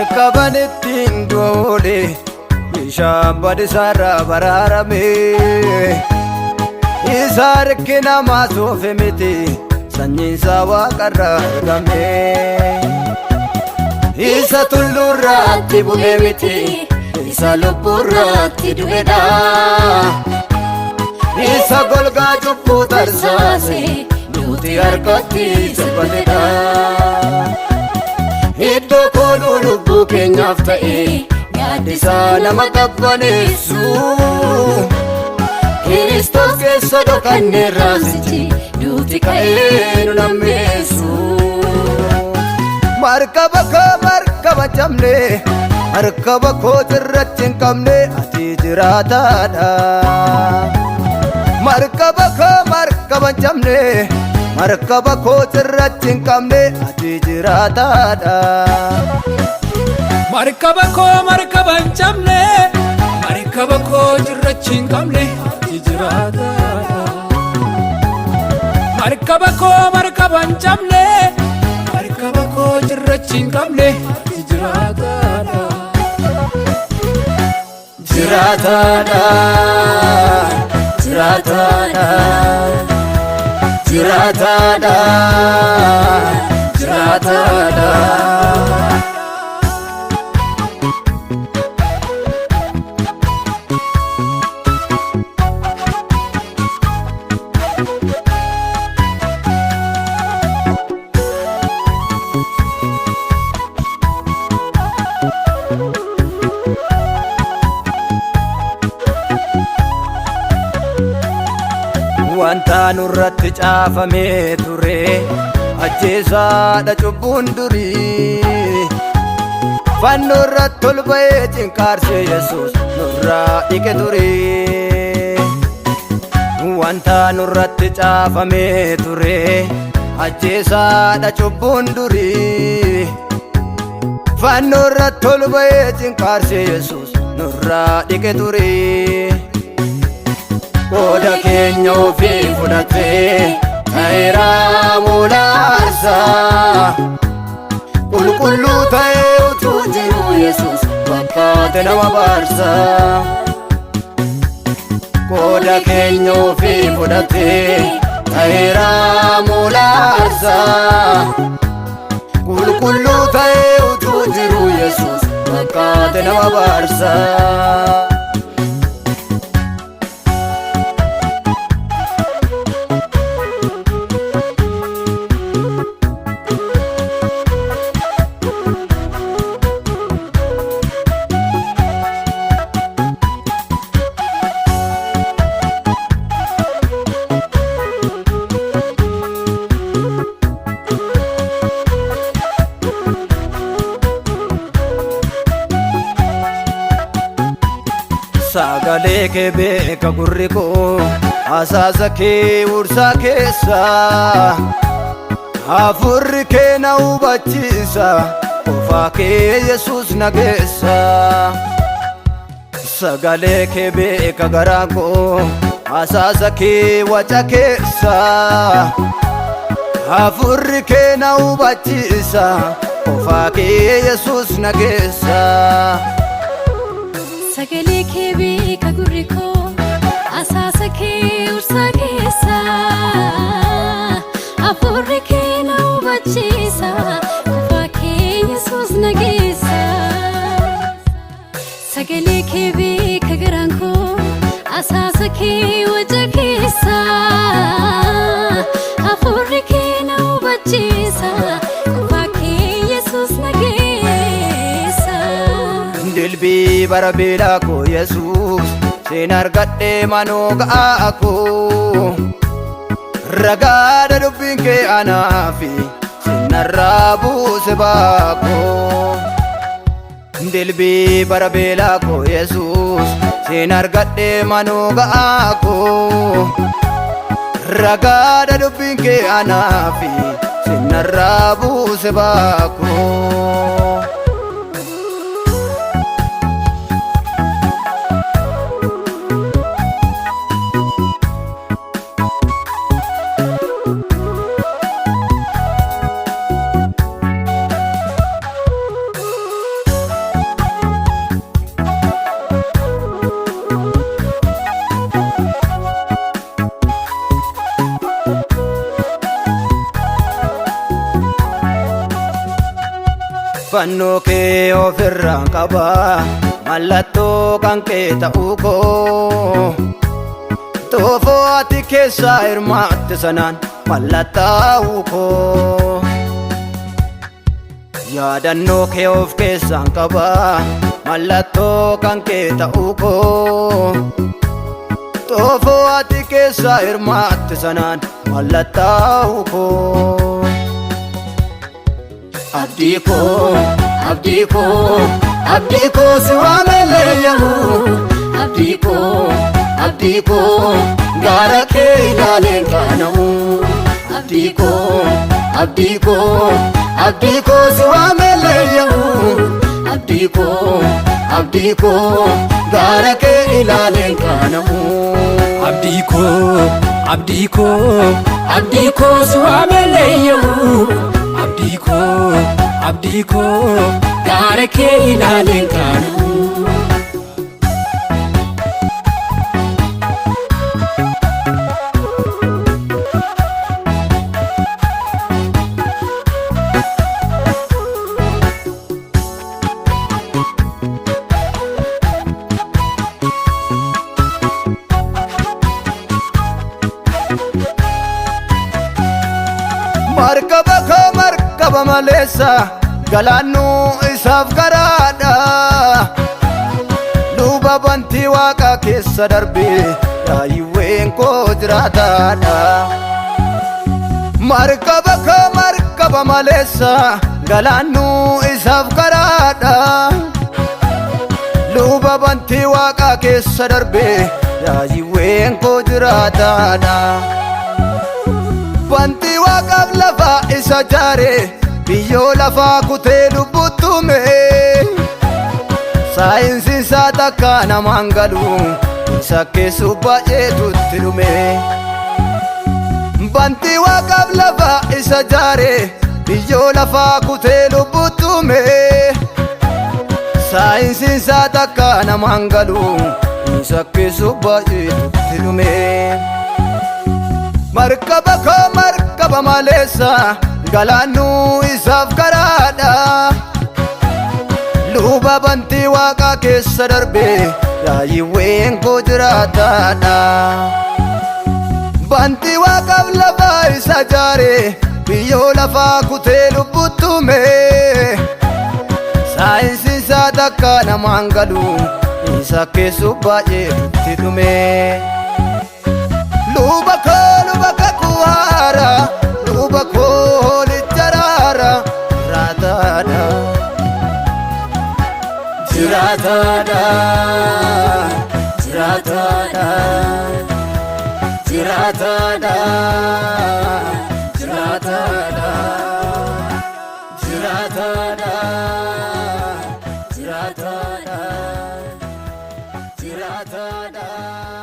Markaban ittiin doole bishaan badisaarraa baraarame isa rakkina maasoofe miti sanyiinsaa waaqarraa argame isa tulluurraatti bulee miti isa lubbuurraatti du'edha isa golgaa cubbuu tarsaase duuti harkatti salphatedha iddoo kooluu lubbuu keenyaaf ta'e gaaddisaa nama qabbaneessu Kiristoos keessa dhokannee raasichi duuti ka'ee nu lammeessu markaba cabne markaba koo irratti hin qabne ati jiraataadha markaba cabne markaba koo irratti hin qabne ati jiraataadha markaba hin cabne markaba koo irratti hin qabne ati jiraataadha markaba hin cabne markaba koo irratti hin qabne ati jiraataadha jiraataadha jiraataadha jiraataadha jiraataadha wanta nurratti caafamee ture ajjeesaadha cubbuun durii fannoo irratti ol ba'ee cinqaarsee Yesuus nurraa dhiqe ture wanta nurratti caafamee ture ajjeesaadha cubbuun durii fannoo irratti ol ba'ee cinqaarsee Yesuus nurraa dhiqe ture Qooda keenya ofii fudhatee ta'eera mulaasa qulqulluu ta'ee utuu jiru Yesuus fakkaate nama baarsa Qooda keenya ofii fudhatee ta'eera mulaasa qulqulluu ta'ee utuu jiru Yesuus fakkaate nama baarsa Sagalee kee beeka gurri koo asaasa kee ursaa keessa hafuurri kee na hubachiisa qofaa kee Yesuus na geessa Sagalee kee beeka garaa koo asaasa kee waca keessa hafuurri kee na hubachiisa qofaa kee Yesuus na geessa Sagalee kee beeka gurri koo asaasa kee ursaa keessa hafuurri kee na hubachiisa qofaa kee Yesuus na geessa Sagalee kee beeka garaan koo asaasa kee waca keessa hafuurri kee na hubachiisa qofaa kee Yesuus na geessa Dilbii bara beelaa koo Yesuus siin argadhee manoo ga'aa koo ragaadha dubbiin kee anaafi sinarraa buuse baakoo Dilbii bara beelaa koo Yesuus siin argadhee manoo ga'aa koo ragaadha dubbiin kee anaafi sinarraa buuse baakoo fannoo kee ofirraa qaba mallattoo kan kee ta'uu koo xoofoo ati keessaa hirmaatte sanaan mallattaa'uu koo yaadannoo kee of keessaan qaba mallattoo kan kee ta'uu koo xoofoo ati keessaa hirmaatte sanaan mallattaa'uu koo abdii koo si waamelee yaa'u abdii koo gaara kee ilaaleen qaana'u abdii koo si waamelee yaa'u abdii koo gaara kee ilaaleen qaana'u abdii koo si waamelee yaa'u abdii koo gaara kee ilaaleen qaana'u markaba maleessa galaannuu isaaf garaadha luba bantii waaqa keessa darbee yaa'iwween koo jiraataadha markaba maleessa galaannuu isaaf garaadha luba bantii waaqa keessa darbee yaa'iwween koo jiraataadha bantii waaqaaf lafa isa jaare biyyoo lafaa kutee lubbuttume saayinsiin isaa takka namaan galu isa keessu baay'eetutti dhume bantii waaqaaf lafa isa jaare biyyoo lafaa kutee lubbuttume saayinsiin isaa takka namaan galu isa keessu baay'eetutti dhume markaba maleessa galaannuu isaaf garaadha luba bantii waaqa keessa darbee yaa'iwween koo jiraataadha bantii waaqaaf lafa isa jaare biyyoo lafaa kutee lubbuttume saayinsiin isaa takka namaan galu isa keessu baay'eetutti dhume luba kuhaara luba koo lijjaraara jiraataadha jiraataadha